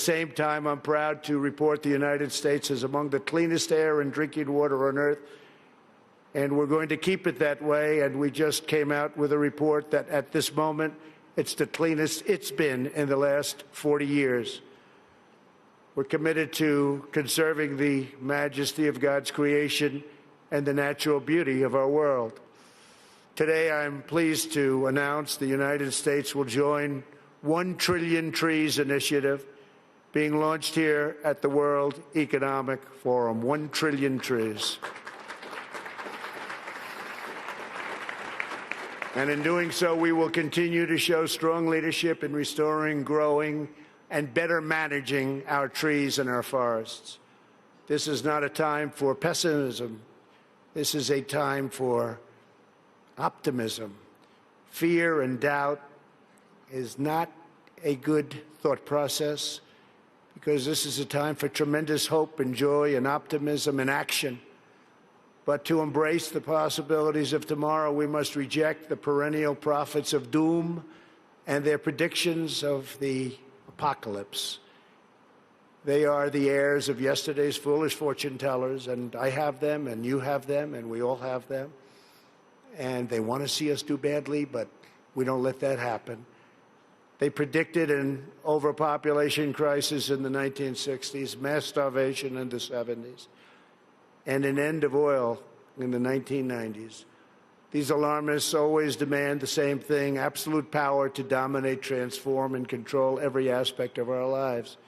the same time, I'm proud to report the United States is among the cleanest air and drinking water on earth, and we're going to keep it that way. And we just came out with a report that at this moment, it's the cleanest it's been in the last 40 years. We're committed to conserving the majesty of God's creation and the natural beauty of our world. Today, I'm pleased to announce the United States will join 1 Trillion Trees initiative being launched here at the World Economic Forum. 1 trillion trees. And in doing so, we will continue to show strong leadership in restoring, growing, and better managing our trees and our forests. This is not a time for pessimism. This is a time for optimism. Fear and doubt is not a good thought process, because this is a time for tremendous hope and joy and optimism and action. But to embrace the possibilities of tomorrow, we must reject the perennial prophets of doom and their predictions of the apocalypse. They are the heirs of yesterday's foolish fortune tellers, and I have them, and you have them, and we all have them. And they want to see us do badly, but we don't let that happen. They predicted an overpopulation crisis in the 1960s, mass starvation in the 70s, and an end of oil in the 1990s. These alarmists always demand the same thing: absolute power to dominate, transform, and control every aspect of our lives.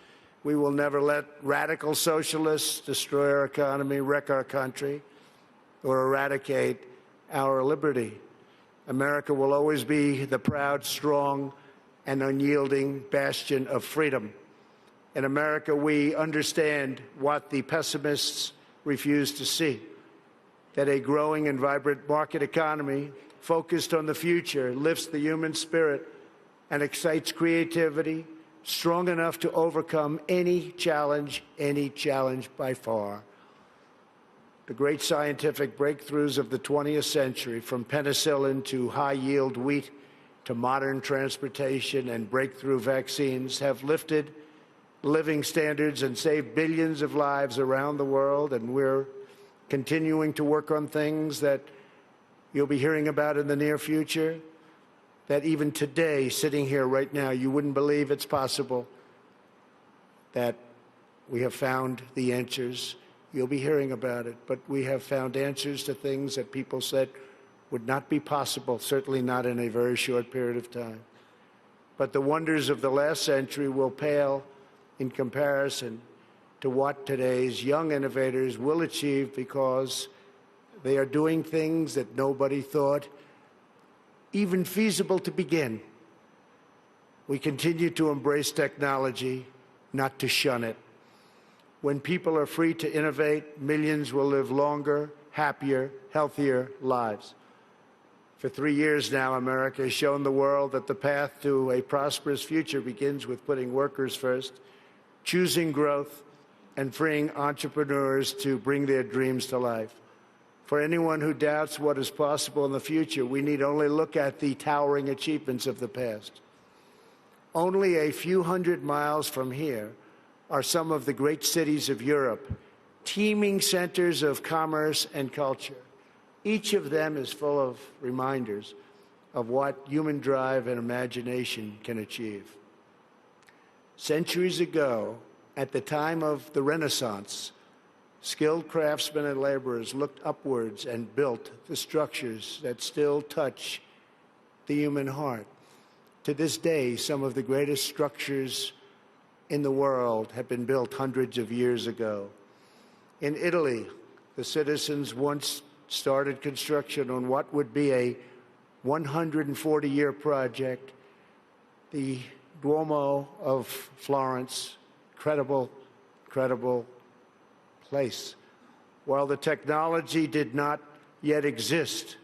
We will never let radical socialists destroy our economy, wreck our country, or eradicate our liberty. America will always be the proud, strong, and unyielding bastion of freedom. In America, we understand what the pessimists refuse to see: that a growing and vibrant market economy focused on the future lifts the human spirit and excites creativity, strong enough to overcome any challenge by far. The great scientific breakthroughs of the 20th century, from penicillin to high-yield wheat to modern transportation and breakthrough vaccines, have lifted living standards and saved billions of lives around the world. And we're continuing to work on things that you'll be hearing about in the near future, that even today, sitting here right now, you wouldn't believe it's possible, that we have found the answers. You'll be hearing about it, but we have found answers to things that people said would not be possible, certainly not in a very short period of time. But the wonders of the last century will pale in comparison to what today's young innovators will achieve, because they are doing things that nobody thought even feasible to begin. We continue to embrace technology, not to shun it. When people are free to innovate, millions will live longer, happier, healthier lives. For 3 years now, America has shown the world that the path to a prosperous future begins with putting workers first, choosing growth, and freeing entrepreneurs to bring their dreams to life. For anyone who doubts what is possible in the future, we need only look at the towering achievements of the past. Only a few hundred miles from here are some of the great cities of Europe, teeming centers of commerce and culture. Each of them is full of reminders of what human drive and imagination can achieve. Centuries ago, at the time of the Renaissance, skilled craftsmen and laborers looked upwards and built the structures that still touch the human heart. To this day, some of the greatest structures in the world have been built hundreds of years ago. In Italy, the citizens once started construction on what would be a 140-year project, the Duomo of Florence. Incredible, incredible place. While the technology did not yet exist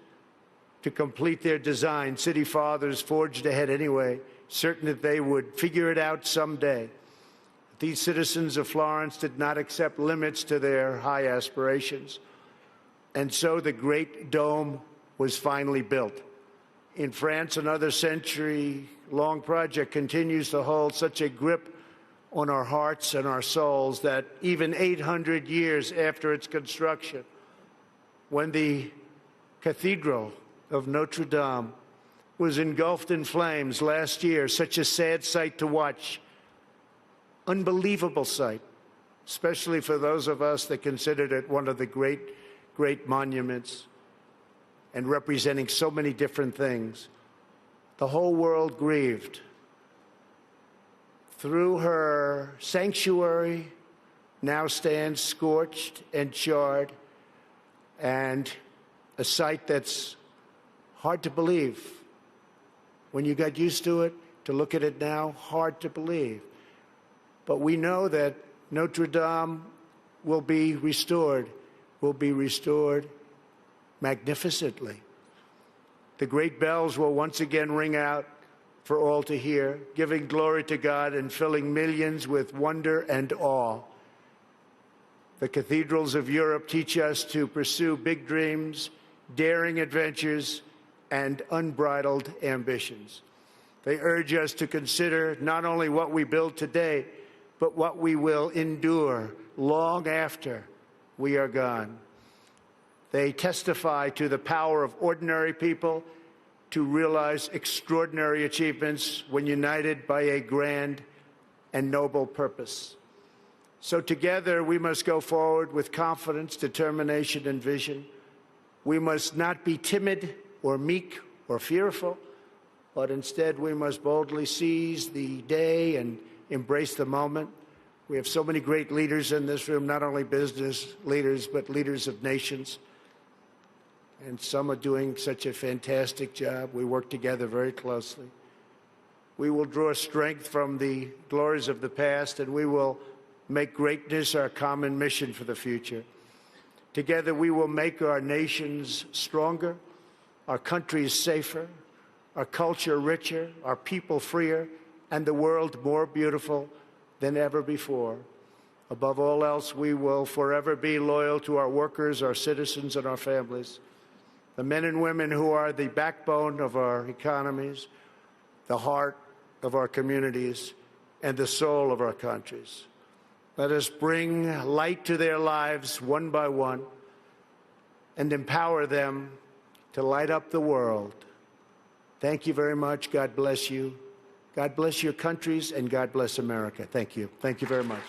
to complete their design, city fathers forged ahead anyway, certain that they would figure it out someday. These citizens of Florence did not accept limits to their high aspirations. And so the Great Dome was finally built. In France, another century-long project continues to hold such a grip on our hearts and our souls that even 800 years after its construction, when the Cathedral of Notre Dame was engulfed in flames last year, such a sad sight to watch, unbelievable sight, especially for those of us that considered it one of the great monuments and representing so many different things. The whole world grieved. Through her sanctuary now stands scorched and charred, and a sight that's hard to believe. When you got used to it, to look at it now, hard to believe. But we know that Notre Dame will be restored magnificently. The great bells will once again ring out for all to hear, giving glory to God and filling millions with wonder and awe. The cathedrals of Europe teach us to pursue big dreams, daring adventures, and unbridled ambitions. They urge us to consider not only what we build today, but what we will endure long after we are gone. They testify to the power of ordinary people to realize extraordinary achievements when united by a grand and noble purpose. So together we must go forward with confidence, determination, and vision. We must not be timid or meek or fearful, but instead we must boldly seize the day and embrace the moment. We have so many great leaders in this room, not only business leaders, but leaders of nations. And some are doing such a fantastic job. We work together very closely. We will draw strength from the glories of the past, and we will make greatness our common mission for the future. Together, we will make our nations stronger, our countries safer, our culture richer, our people freer, and the world more beautiful than ever before. Above all else, we will forever be loyal to our workers, our citizens, and our families, the men and women who are the backbone of our economies, the heart of our communities, and the soul of our countries. Let us bring light to their lives one by one and empower them to light up the world. Thank you very much. God bless you. God bless your countries, and God bless America. Thank you. Thank you very much.